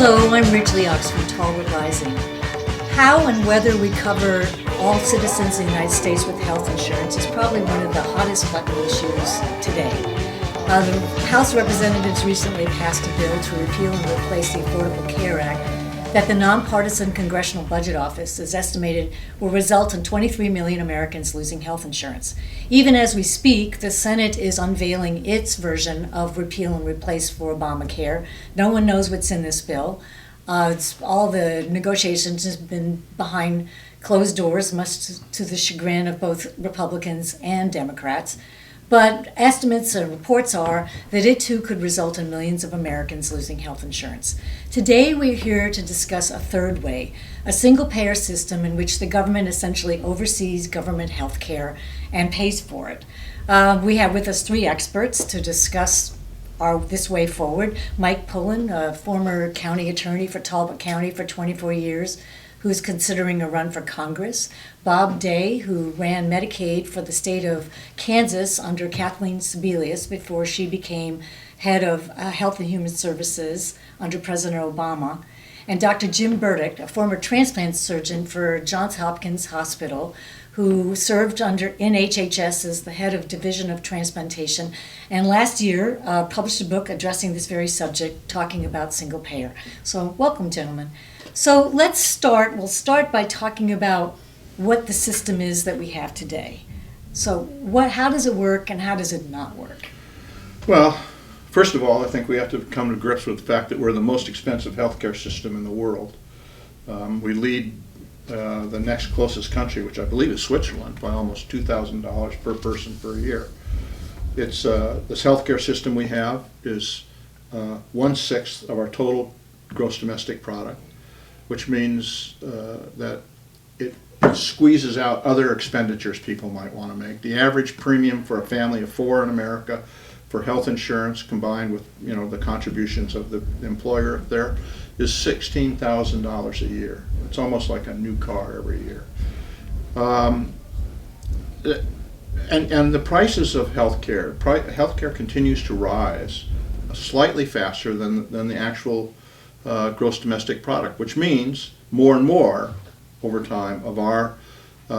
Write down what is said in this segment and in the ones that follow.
Hello, I'm Ridgely Ochs from TALBOT Rising. How and whether we cover all citizens in the United States with health insurance is probably one of the hottest button issues today. The House of Representatives recently passed a bill to repeal and replace the Affordable Care Act that the nonpartisan Congressional Budget Office has estimated will result in 23 million Americans losing health insurance. Even as we speak, the Senate is unveiling its version of repeal and replace for Obamacare. No one knows what's in this bill. All the negotiations have been behind closed doors, much to the chagrin of both Republicans and Democrats. But estimates and reports are that it too could result in millions of Americans losing health insurance. Today we're here to discuss a third way, a single-payer system in which the government essentially oversees government health care and pays for it. We have with us three experts to discuss this way forward. Mike Pullen, a former county attorney for Talbot County for 24 years, who's considering a run for Congress. Bob Day, who ran Medicaid for the state of Kansas under Kathleen Sebelius before she became head of Health and Human Services under President Obama. And Dr. Jim Burdick, a former transplant surgeon for Johns Hopkins Hospital, who served in HHS as the head of Division of Transplantation, and last year published a book addressing this very subject, talking about single payer. So welcome, gentlemen. So let's start. We'll start by talking about what the system is that we have today. So how does it work and how does it not work? Well, first of all, I think we have to come to grips with the fact that we're the most expensive healthcare system in the world. We lead the next closest country, which I believe is Switzerland, by almost $2,000 per person per year. It's this healthcare system we have is 1/6 of our total gross domestic product, which means that it squeezes out other expenditures people might want to make. The average premium for a family of four in America for health insurance, combined with the contributions of the employer there, is $16,000 a year. It's almost like a new car every year. And the prices of healthcare continues to rise slightly faster than the actual gross domestic product, which means more and more over time of our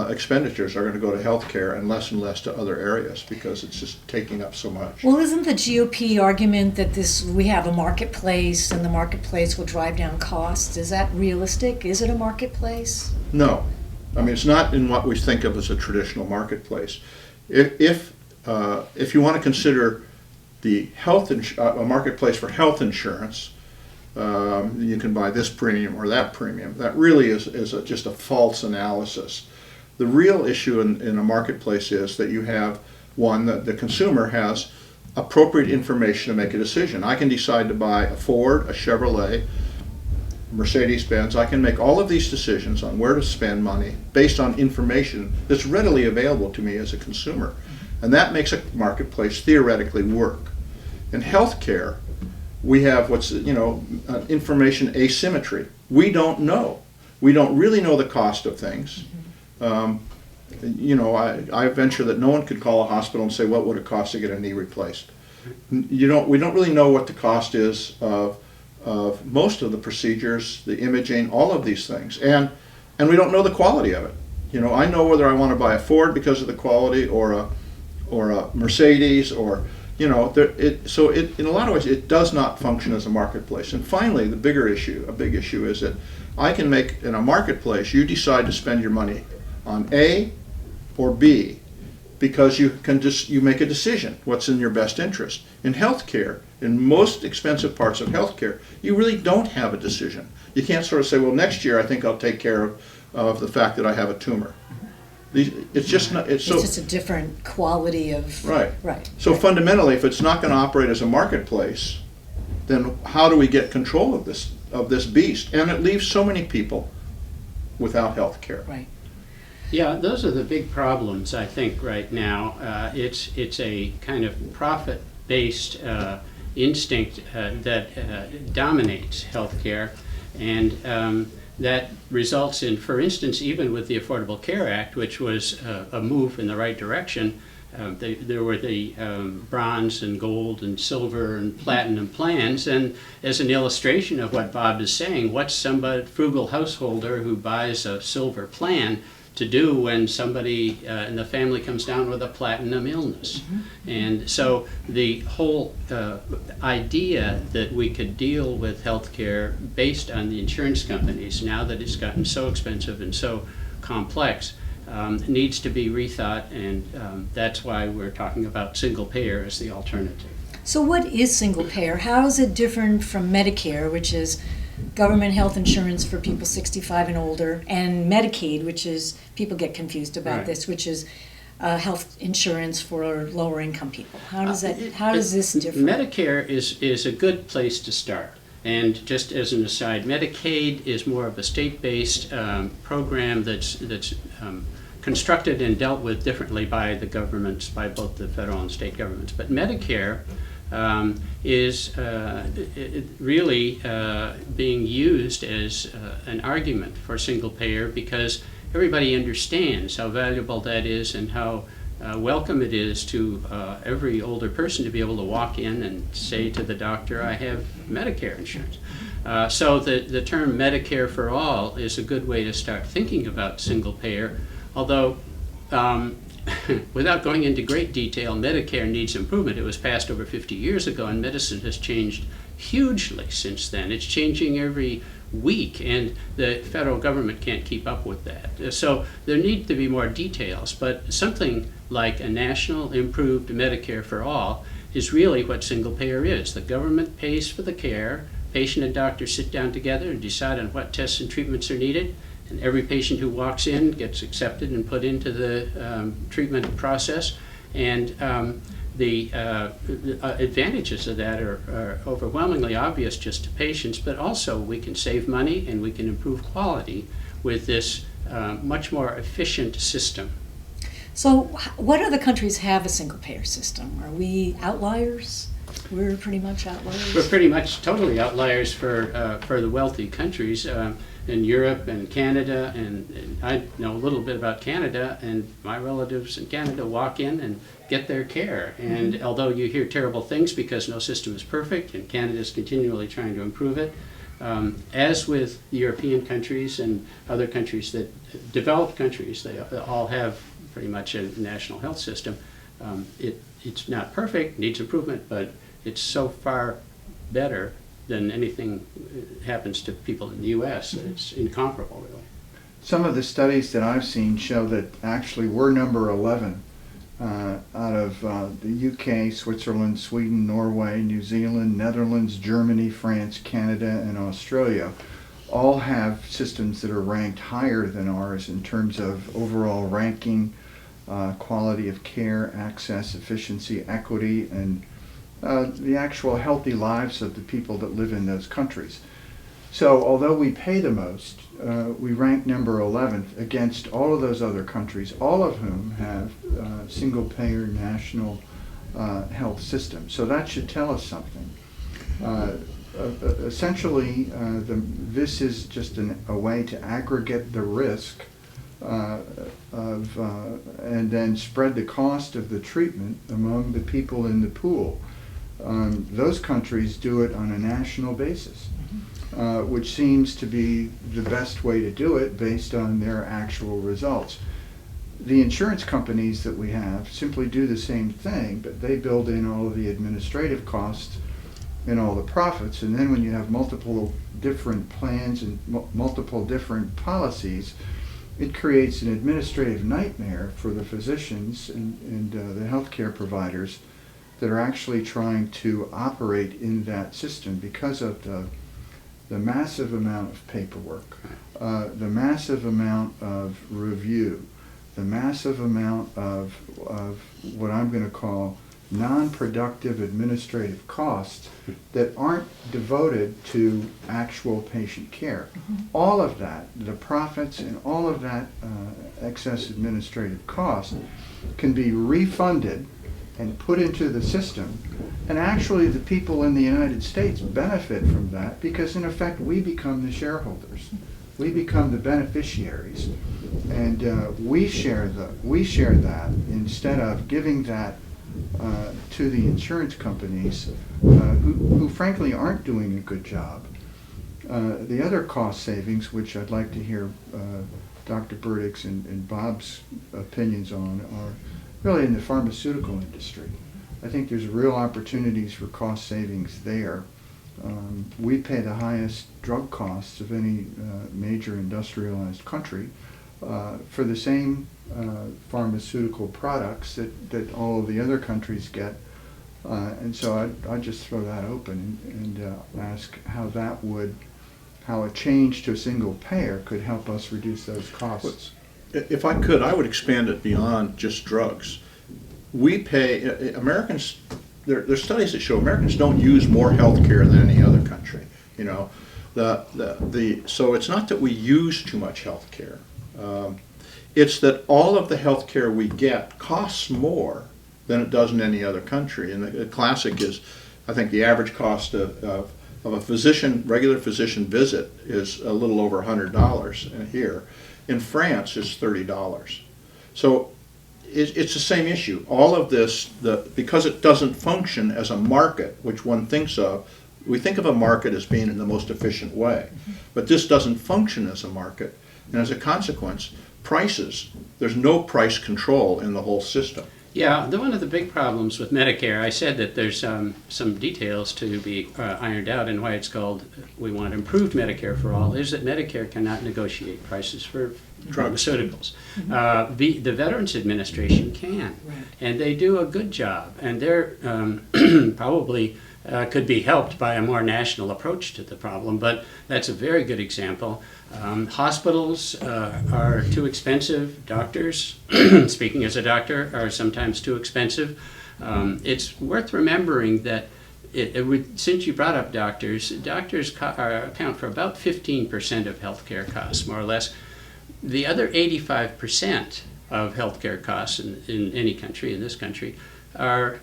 expenditures are going to go to healthcare and less to other areas because it's just taking up so much. Well, isn't the GOP argument that we have a marketplace and the marketplace will drive down costs? Is that realistic? Is it a marketplace? No. I mean, it's not in what we think of as a traditional marketplace. If you want to consider the a marketplace for health insurance, you can buy this premium or that premium. That really is just a false analysis. The real issue in a marketplace is that you have, one, that the consumer has appropriate information to make a decision. I can decide to buy a Ford, a Chevrolet, Mercedes-Benz. I can make all of these decisions on where to spend money based on information that's readily available to me as a consumer. And that makes a marketplace theoretically work. In healthcare, we have information asymmetry. We don't know. We don't really know the cost of things. I venture that no one could call a hospital and say, what would it cost to get a knee replaced? We don't really know what the cost is of most of the procedures, the imaging, all of these things. And we don't know the quality of it. I know whether I want to buy a Ford because of the quality or a Mercedes or in a lot of ways, it does not function as a marketplace. And finally, a big issue is that I can make, in a marketplace, you decide to spend your money on A or B because you make a decision what's in your best interest. In healthcare, in most expensive parts of healthcare, you really don't have a decision. You can't sort of say, well, next year I think I'll take care of the fact that I have a tumor. It's just not. It's just a different quality of. Right. So fundamentally, if it's not going to operate as a marketplace, then how do we get control of this beast? And it leaves so many people without health care. Right. Yeah, those are the big problems, I think, right now. It's a kind of profit-based instinct that dominates healthcare, and that results in, for instance, even with the Affordable Care Act, which was a move in the right direction, there were the bronze and gold and silver and platinum plans, and as an illustration of what Bob is saying, what's somebody frugal householder who buys a silver plan to do when somebody in the family comes down with a platinum illness? And so the whole idea that we could deal with healthcare based on the insurance companies, now that it's gotten so expensive and so complex, needs to be rethought, and that's why we're talking about single payer as the alternative. So what is single payer? How is it different from Medicare, which is government health insurance for people 65 and older, and Medicaid, which is, people get confused about Right. this, which is health insurance for lower income people? How does this differ? Medicare is a good place to start. And just as an aside, Medicaid is more of a state-based program that's constructed and dealt with differently by the governments, by both the federal and state governments. But Medicare is really being used as an argument for single payer, because everybody understands how valuable that is and how welcome it is to every older person to be able to walk in and say to the doctor, I have Medicare insurance. So the term Medicare for all is a good way to start thinking about single payer, although without going into great detail, Medicare needs improvement. It was passed over 50 years ago, and medicine has changed hugely since then. It's changing every week, and the federal government can't keep up with that. So there need to be more details, but something like a national improved Medicare for all is really what single payer is. The government pays for the care, patient and doctor sit down together and decide on what tests and treatments are needed, and every patient who walks in gets accepted and put into the treatment process. And the advantages of that are overwhelmingly obvious just to patients, but also we can save money and we can improve quality with this much more efficient system. So what other countries have a single payer system? Are we outliers? We're pretty much outliers? We're pretty much totally outliers for the wealthy countries. In Europe and Canada, and I know a little bit about Canada, and my relatives in Canada walk in and get their care. And although you hear terrible things because no system is perfect, and Canada is continually trying to improve it, as with European countries and other countries that, developed countries, they all have pretty much a national health system. It's not perfect, needs improvement, but it's so far better than anything happens to people in the U.S. It's incomparable, really. Some of the studies that I've seen show that actually we're number 11 out of the UK, Switzerland, Sweden, Norway, New Zealand, Netherlands, Germany, France, Canada, and Australia. All have systems that are ranked higher than ours in terms of overall ranking, quality of care, access, efficiency, equity, and the actual healthy lives of the people that live in those countries. So although we pay the most, we rank number 11th against all of those other countries, all of whom have single-payer national health systems. So that should tell us something. Essentially, this is just a way to aggregate the risk and then spread the cost of the treatment among the people in the pool. Those countries do it on a national basis, which seems to be the best way to do it based on their actual results. The insurance companies that we have simply do the same thing, but they build in all of the administrative costs and all the profits, and then when you have multiple different plans and multiple different policies, it creates an administrative nightmare for the physicians and the healthcare providers that are actually trying to operate in that system because of the massive amount of paperwork, the massive amount of review, the massive amount of what I'm going to call non-productive administrative costs that aren't devoted to actual patient care. All of that, the profits and all of that excess administrative cost can be refunded and put into the system, and actually the people in the United States benefit from that because in effect we become the shareholders. We become the beneficiaries, and we share that instead of giving that to the insurance companies, who frankly aren't doing a good job. The other cost savings, which I'd like to hear Dr. Burdick's and Bob's opinions on, are really in the pharmaceutical industry. I think there's real opportunities for cost savings there. We pay the highest drug costs of any major industrialized country for the same pharmaceutical products that all of the other countries get. And so I'd just throw that open and ask how a change to a single payer could help us reduce those costs. If I could, I would expand it beyond just drugs. We pay, Americans, there's studies that show Americans don't use more health care than any other country. You know, so it's not that we use too much health care. It's that all of the health care we get costs more than it does in any other country. And the classic is, I think the average cost of a regular physician visit is a little over $100 here. In France, it's $30. So it's the same issue. All of this, because it doesn't function as a market, which one thinks of, we think of a market as being in the most efficient way. But this doesn't function as a market. And as a consequence, prices, there's no price control in the whole system. Yeah, one of the big problems with Medicare, I said that there's some details to be ironed out, and why it's called, we want improved Medicare for all, is that Medicare cannot negotiate prices for pharmaceuticals. The Veterans Administration can, and they do a good job, and they're probably could be helped by a more national approach to the problem, but that's a very good example. Hospitals are too expensive. Doctors, speaking as a doctor, are sometimes too expensive. It's worth remembering that since you brought up doctors account for about 15% of healthcare costs, more or less. The other 85% of healthcare costs in any country, in this country, are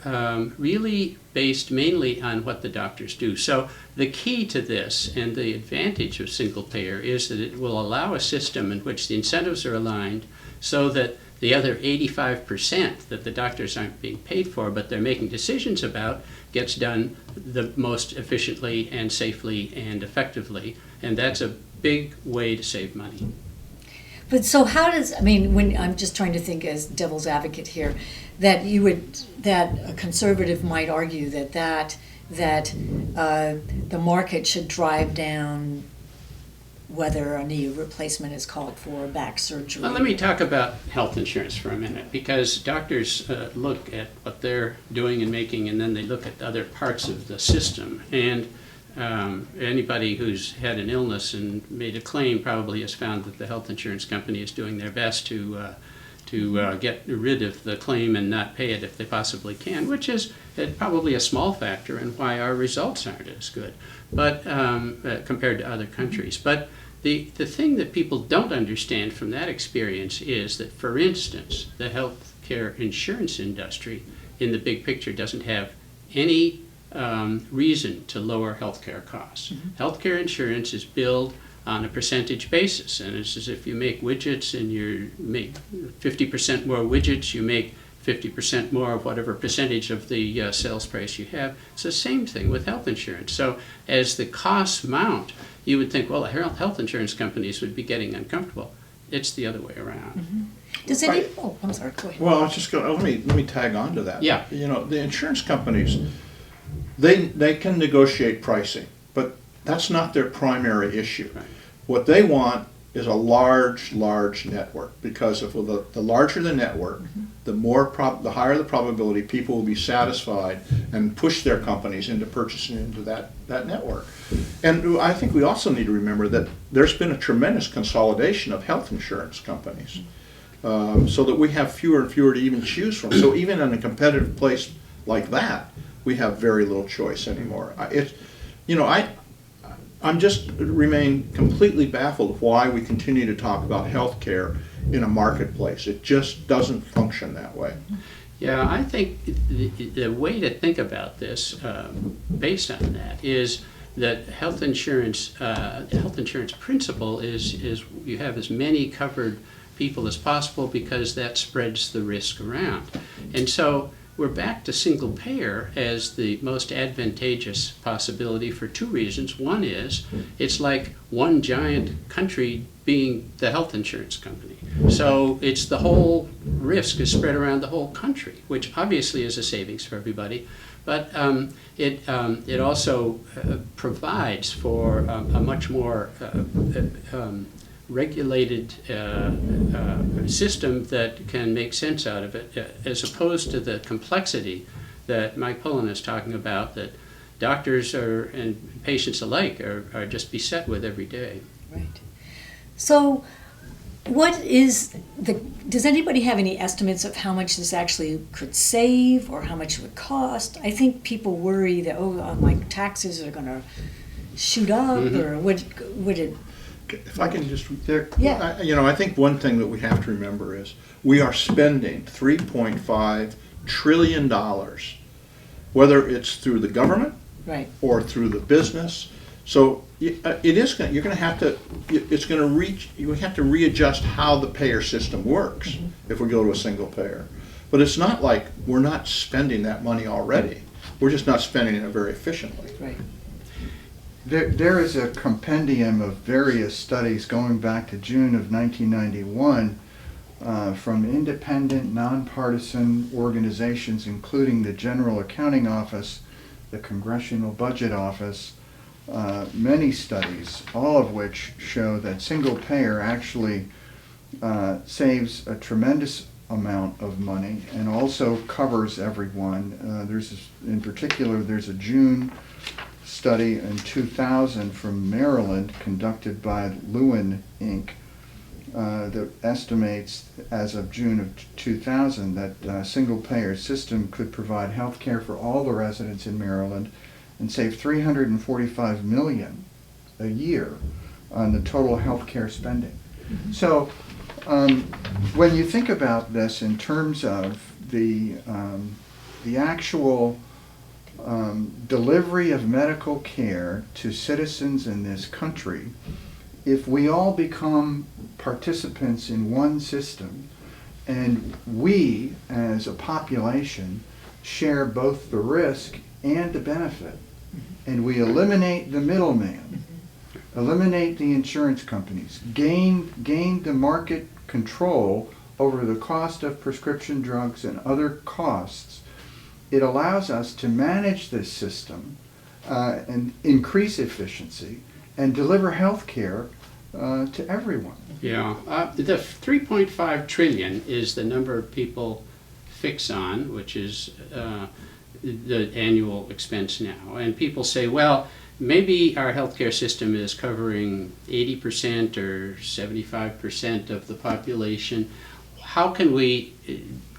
really based mainly on what the doctors do. So the key to this and the advantage of single payer is that it will allow a system in which the incentives are aligned so that the other 85% that the doctors aren't being paid for but they're making decisions about gets done the most efficiently and safely and effectively. And that's a big way to save money. But so how does, I mean, when I'm just trying to think as devil's advocate here, that a conservative might argue that the market should drive down whether a knee replacement is called for, back surgery. Well, let me talk about health insurance for a minute, because doctors look at what they're doing and making, and then they look at other parts of the system. And anybody who's had an illness and made a claim probably has found that the health insurance company is doing their best to get rid of the claim and not pay it if they possibly can, which is probably a small factor in why our results aren't as good, but compared to other countries. But the thing that people don't understand from that experience is that, for instance, the healthcare insurance industry in the big picture doesn't have any reason to lower healthcare costs. Mm-hmm. Healthcare insurance is billed on a percentage basis, and it's as if you make widgets and you make 50% more widgets, you make 50% more of whatever percentage of the sales price you have. It's the same thing with health insurance. So as the costs mount, you would think, well, health insurance companies would be getting uncomfortable. It's the other way around. Mm-hmm. Does any? Oh, I'm sorry. Go ahead. Well, I was just going. Let me tag on to that. Yeah. You know, the insurance companies, they can negotiate pricing, but that's not their primary issue. Right. What they want is a large network, because if the larger the network, mm-hmm. the higher the probability people will be satisfied and push their companies into purchasing into that network. And I think we also need to remember that there's been a tremendous consolidation of health insurance companies, so that we have fewer and fewer to even choose from. So even in a competitive place like that, we have very little choice anymore. I'm just remain completely baffled of why we continue to talk about healthcare in a marketplace. It just doesn't function that way. Yeah, I think the way to think about this, based on that, is that health insurance principle is you have as many covered people as possible because that spreads the risk around. And so we're back to single payer as the most advantageous possibility for two reasons. One is it's like one giant country being the health insurance company. So it's the whole risk is spread around the whole country, which obviously is a savings for everybody. But it also provides for a much more regulated system that can make sense out of it, as opposed to the complexity that Mike Pullen is talking about, that doctors and patients alike are just beset with every day. Right. So does anybody have any estimates of how much this actually could save or how much it would cost? I think people worry that, my taxes are going to shoot up, or would it? If I can just, Yeah. I think one thing that we have to remember is we are spending $3.5 trillion, whether it's through the government Right. or through the business. So you have to readjust how the payer system works if we go to a single payer. But it's not like we're not spending that money already. We're just not spending it very efficiently. Right. There is a compendium of various studies going back to June of 1991 from independent, nonpartisan organizations, including the General Accounting Office, the Congressional Budget Office, many studies, all of which show that single payer actually saves a tremendous amount of money and also covers everyone. In particular, there's a June study in 2000 from Maryland conducted by Lewin Inc. That estimates as of June of 2000 that a single payer system could provide health care for all the residents in Maryland and save $345 million a year on the total health care spending. So when you think about this in terms of the actual delivery of medical care to citizens in this country, if we all become participants in one system and we as a population share both the risk and the benefit, and we eliminate the middleman, eliminate the insurance companies, gain the market control over the cost of prescription drugs and other costs, it allows us to manage this system and increase efficiency and deliver health care to everyone. Yeah, the 3.5 trillion is the number people fix on, which is the annual expense now. And people say, well, maybe our healthcare system is covering 80% or 75% of the population. How can we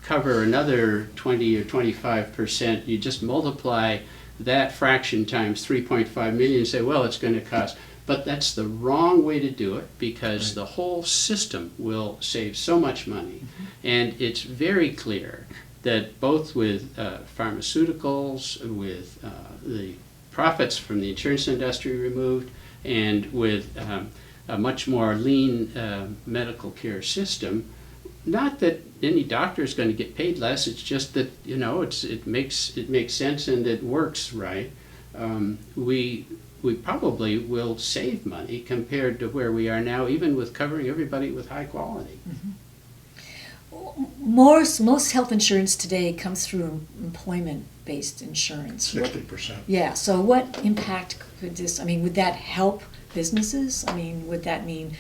cover another 20 or 25%? You just multiply that fraction times 3.5 million and say, well, it's going to cost. But that's the wrong way to do it, because the whole system will save so much money. And it's very clear that both with pharmaceuticals, with the profits from the insurance industry removed, and with a much more lean medical care system, not that any doctor is going to get paid less, it's just that, it makes sense and it works right. We probably will save money compared to where we are now, even with covering everybody with high quality. Most health insurance today comes through employment-based insurance. 60%. Yeah, so what impact could this, would that help businesses? Would that mean,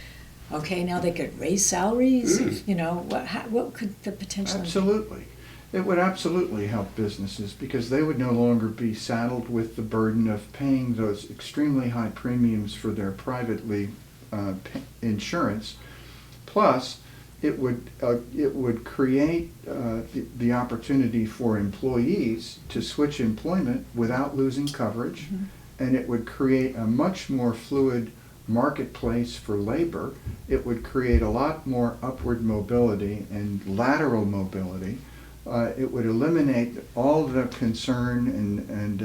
okay, now they could raise salaries? What could the potential Absolutely. It would absolutely help businesses, because they would no longer be saddled with the burden of paying those extremely high premiums for their privately insurance. Plus, it would create the opportunity for employees to switch employment without losing coverage, and it would create a much more fluid marketplace for labor. It would create a lot more upward mobility and lateral mobility. It would eliminate all the concern and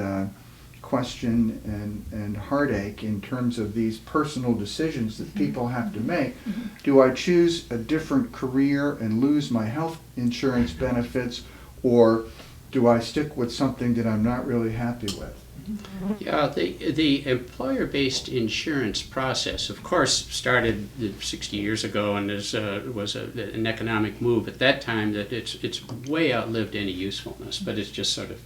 question and heartache in terms of these personal decisions that people have to make. Do I choose a different career and lose my health insurance benefits, or do I stick with something that I'm not really happy with? Yeah, the employer-based insurance process, of course, started 60 years ago, and was an economic move at that time that it's way outlived any usefulness, but it's just sort of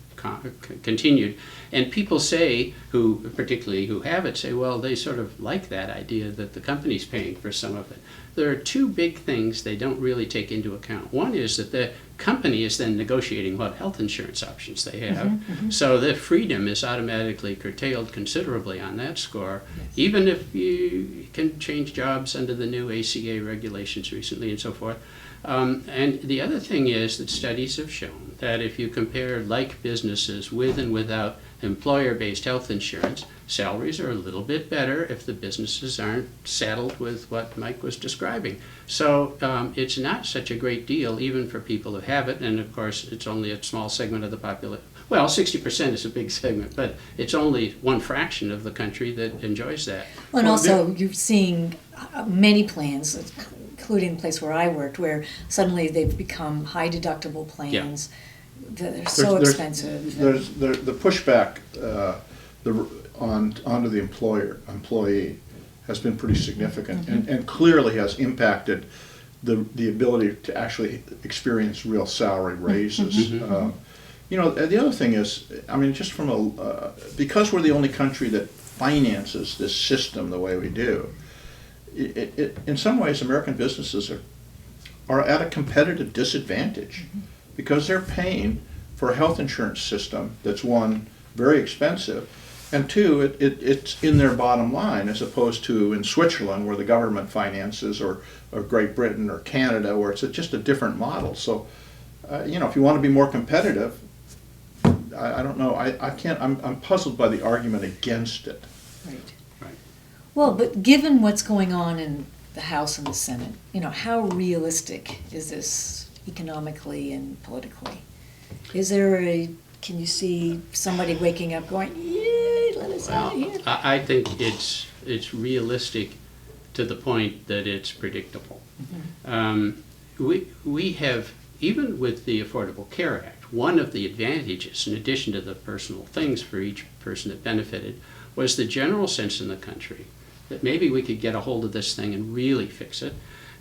continued. And people say, particularly who have it, say, well, they sort of like that idea that the company's paying for some of it. There are two big things they don't really take into account. One is that the company is then negotiating what health insurance options they have, so the freedom is automatically curtailed considerably on that score, even if you can change jobs under the new ACA regulations recently and so forth. And the other thing is that studies have shown that if you compare like businesses with and without employer-based health insurance, salaries are a little bit better if the businesses aren't saddled with what Mike was describing. So it's not such a great deal even for people who have it, and of course it's only a small segment of the population. Well, 60% is a big segment, but it's only one fraction of the country that enjoys that. Well, and also you're seeing many plans, including the place where I worked, where suddenly they've become high deductible plans. They're so expensive. There's the pushback onto the employee has been pretty significant, and clearly has impacted the ability to actually experience real salary raises. You know, the other thing is, I mean, just from because we're the only country that finances this system the way we do, in some ways American businesses are at a competitive disadvantage because they're paying for a health insurance system that's, one, very expensive, and two, it's in their bottom line, as opposed to in Switzerland where the government finances, or Great Britain or Canada where it's just a different model. So, you know, if you want to be more competitive, I don't know, I can't, I'm puzzled by the argument against it. Right. Well, but given what's going on in the House and the Senate, you know, how realistic is this economically and politically? Can you see somebody waking up going, yay, let us out of here? I think it's realistic to the point that it's predictable. We have, even with the Affordable Care Act, one of the advantages, in addition to the personal things for each person that benefited, was the general sense in the country that maybe we could get a hold of this thing and really fix it.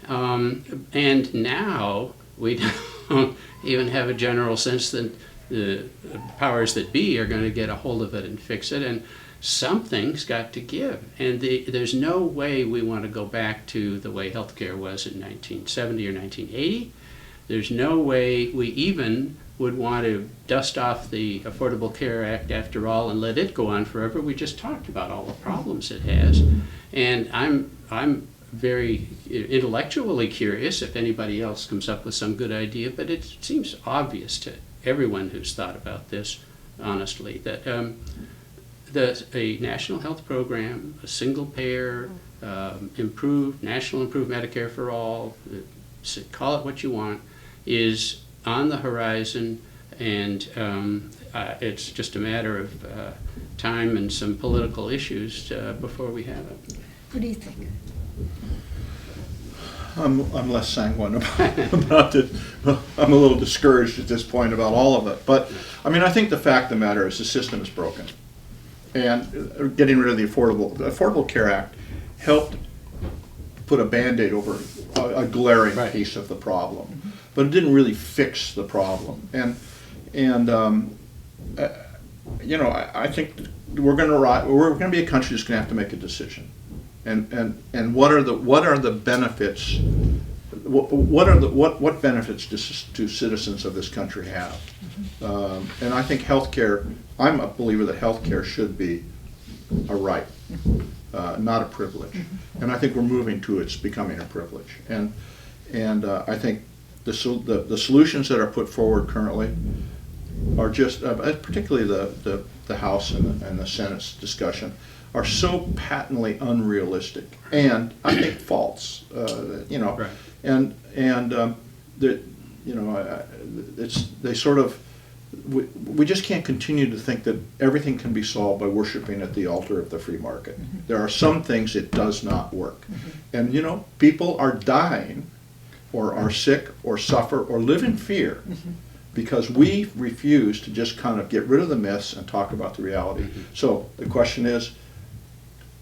And now we don't even have a general sense that the powers that be are going to get a hold of it and fix it, and something's got to give. And there's no way we want to go back to the way healthcare was in 1970 or 1980. There's no way we even would want to dust off the Affordable Care Act after all and let it go on forever. We just talked about all the problems it has. And I'm very intellectually curious if anybody else comes up with some good idea, but it seems obvious to everyone who's thought about this honestly that a national health program, a single payer, national improved Medicare for all, call it what you want, is on the horizon, and it's just a matter of time and some political issues before we have it. What do you think? I'm less sanguine about it. I'm a little discouraged at this point about all of it. But I mean, I think the fact of the matter is the system is broken, and getting rid of the Affordable Care Act helped put a Band-Aid over a glaring piece of the problem, but it didn't really fix the problem. And you know, I think we're going to be a country that's going to have to make a decision. And what are the benefits? What benefits do citizens of this country have? And I think healthcare. I'm a believer that healthcare should be a right, not a privilege. And I think we're moving to its becoming a privilege. And I think the solutions that are put forward currently are just, particularly the House and the Senate's discussion, are so patently unrealistic and I think false. You know, we just can't continue to think that everything can be solved by worshiping at the altar of the free market. There are some things it does not work. And you know, people are dying or are sick or suffer or live in fear because we refuse to just kind of get rid of the myths and talk about the reality. So the question is,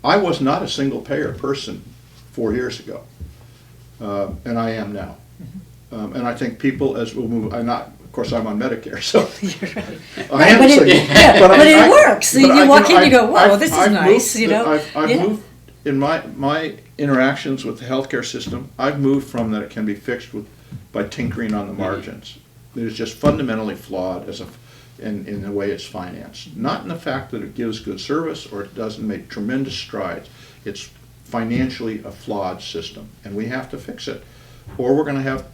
I was not a single payer person 4 years ago, and I am now. And I think people, as we'll move, of course I'm on Medicare, so You're right. I am But single. it, but it works. but You walk in, you go, whoa, I've- this is I've nice, moved- you know? I've Yeah. moved, in my interactions with the healthcare system, I've moved from that it can be fixed by tinkering on the margins. It is just fundamentally flawed in the way it's financed. Not in the fact that it gives good service or it doesn't make tremendous strides. It's financially a flawed system, and we have to fix it. Or we're going to have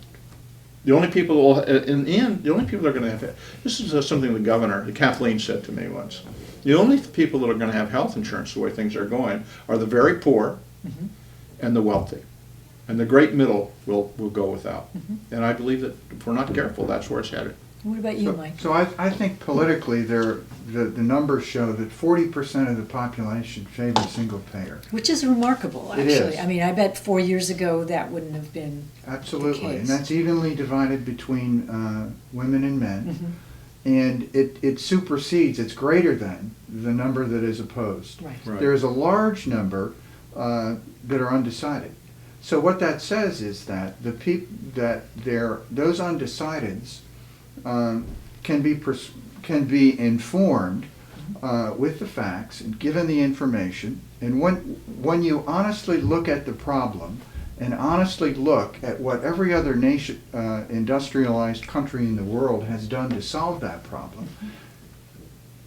the only people who will, in the end, the only people that are going to have, this is something the governor, Kathleen, said to me once. The only people that are going to have health insurance the way things are going are the very poor and the wealthy. And the great middle will go without. And I believe that if we're not careful, that's where it's headed. What about you, Mike? So I think politically, the numbers show that 40% of the population favor single payer. Which is remarkable, It actually. is. I mean, I bet 4 years ago that wouldn't have been. Absolutely, case. and that's evenly divided between women and men. And it supersedes, it's greater than the number that is opposed. Right. Right. There is a large number that are undecided. So what that says is that those undecideds can be informed with the facts and given the information. And when you honestly look at the problem and honestly look at what every other nation, industrialized country in the world has done to solve that problem,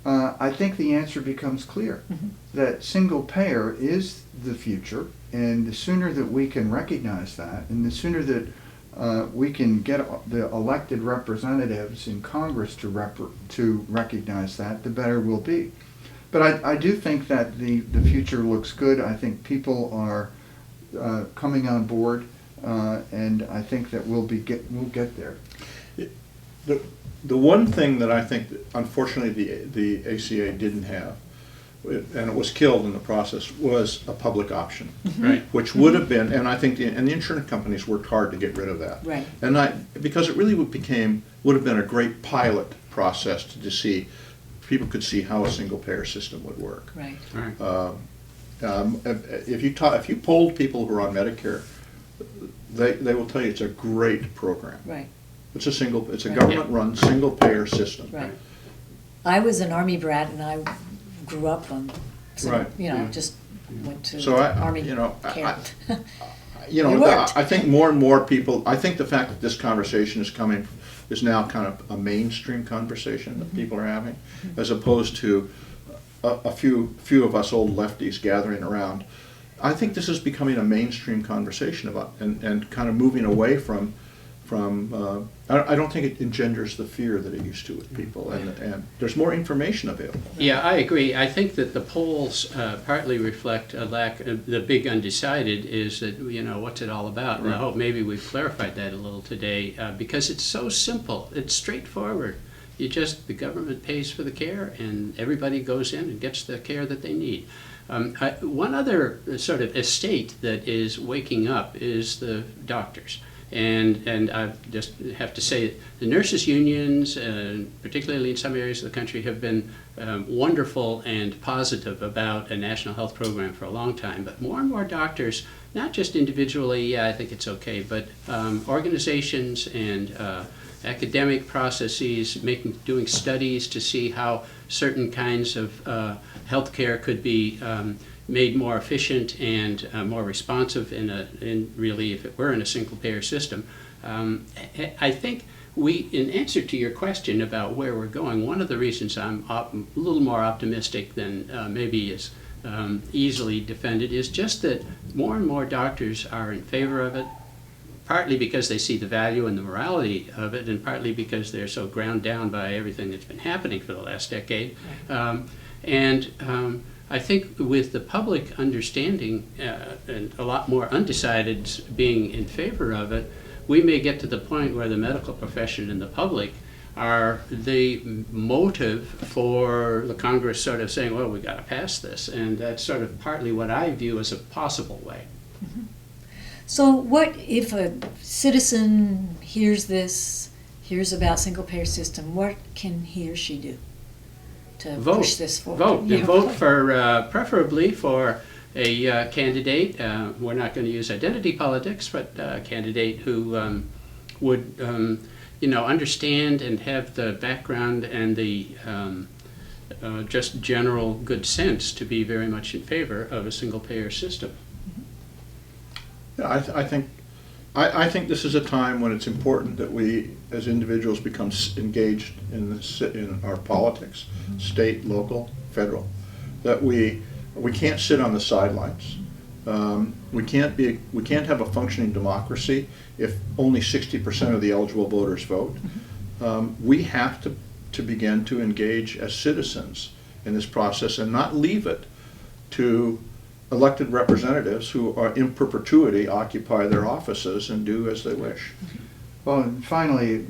I think the answer becomes clear. That single payer is the future, and the sooner that we can recognize that, and the sooner that we can get the elected representatives in Congress to recognize that, the better we'll be. But I do think that the future looks good. I think people are coming on board, and I think that we'll get there. The one thing that I think, that unfortunately, the ACA didn't have, and it was killed in the process, was a public option. Right. Which would have been, and I think the insurance companies worked hard to get rid of that. Right. And because it really would have been a great pilot process to see, people could see how a single payer system would work. Right. Right. If you polled people who are on Medicare, they will tell you it's a great program. Right. It's a Right. government-run, single-payer system. Right. I was an Army brat, and I grew up on, Right. just went to So Army camp. It worked. I think more and more people, I think the fact that this conversation is now kind of a mainstream conversation that people are having, as opposed to a few of us old lefties gathering around. I think this is becoming a mainstream conversation about, and kind of moving away from I don't think it engenders the fear that it used to with people, and there's more information available. Yeah, I agree. I think that the polls partly reflect a lack of, the big undecided is that, what's it all about? And I hope maybe we've clarified that a little today, because it's so simple. It's straightforward. The government pays for the care, and everybody goes in and gets the care that they need. One other sort of estate that is waking up is the doctors. And I just have to say, the nurses' unions, particularly in some areas of the country, have been wonderful and positive about a national health program for a long time. But more and more doctors, not just individually, I think it's okay, but organizations and academic processes, doing studies to see how certain kinds of healthcare could be made more efficient and more responsive really, if it were in a single payer system. I think in answer to your question about where we're going, one of the reasons I'm a little more optimistic than maybe is easily defended is just that more and more doctors are in favor of it, partly because they see the value and the morality of it, and partly because they're so ground down by everything that's been happening for the last decade. I think with the public understanding and a lot more undecideds being in favor of it, we may get to the point where the medical profession and the public are the motive for the Congress sort of saying, well, we got to pass this. And that's sort of partly what I view as a possible way. So what if a citizen hears about single-payer system, what can he or she do to push this forward? Vote. Yeah. Vote for, preferably for a candidate, we're not going to use identity politics, but a candidate who would understand and have the background and the just general good sense to be very much in favor of a single-payer system. Yeah, I think this is a time when it's important that we, as individuals, become engaged in our politics, state, local, federal. That we can't sit on the sidelines. We can't have a functioning democracy if only 60% of the eligible voters vote. We have to begin to engage as citizens in this process and not leave it to elected representatives who are in perpetuity occupy their offices and do as they wish. Well, and finally,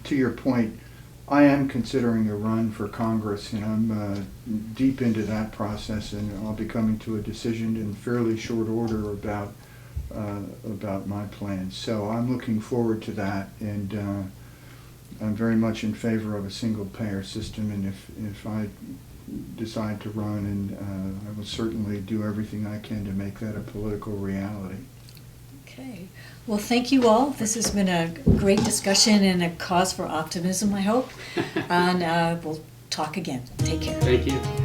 to your point, I am considering a run for Congress, and I'm deep into that process, and I'll be coming to a decision in fairly short order about my plans. So I'm looking forward to that, and I'm very much in favor of a single-payer system, and if I decide to run, and I will certainly do everything I can to make that a political reality. Okay. Well, thank you all. This has been a great discussion and a cause for optimism, I hope. And we'll talk again. Take care. Thank you.